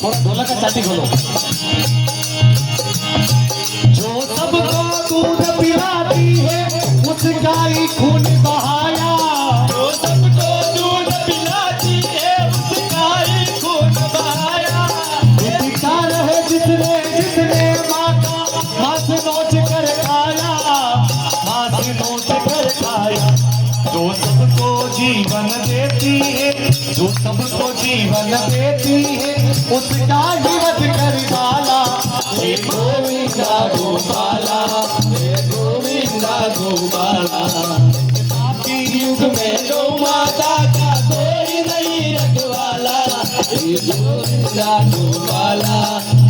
थोड़ा ढोलक का चाटी खोलो। जो सबको दूध पिलाती है उसका ही खून बहाया, जो सबको दूध पिलाती है उसका ही खून बहाया। धिक्कार है जिसने जिसने माँ का मांस नोच कर खाया, मांस नोच कर खाया। जो सबको जीवन देती है, जो सबको जीवन देती है उसका ही वध कर डाला। हे गोविंदा गोपाला, हे गोविंदा गोपाला। पापी युग में गौ माता का कोई नहीं रखवाला। हे गोविंदा गोपाला।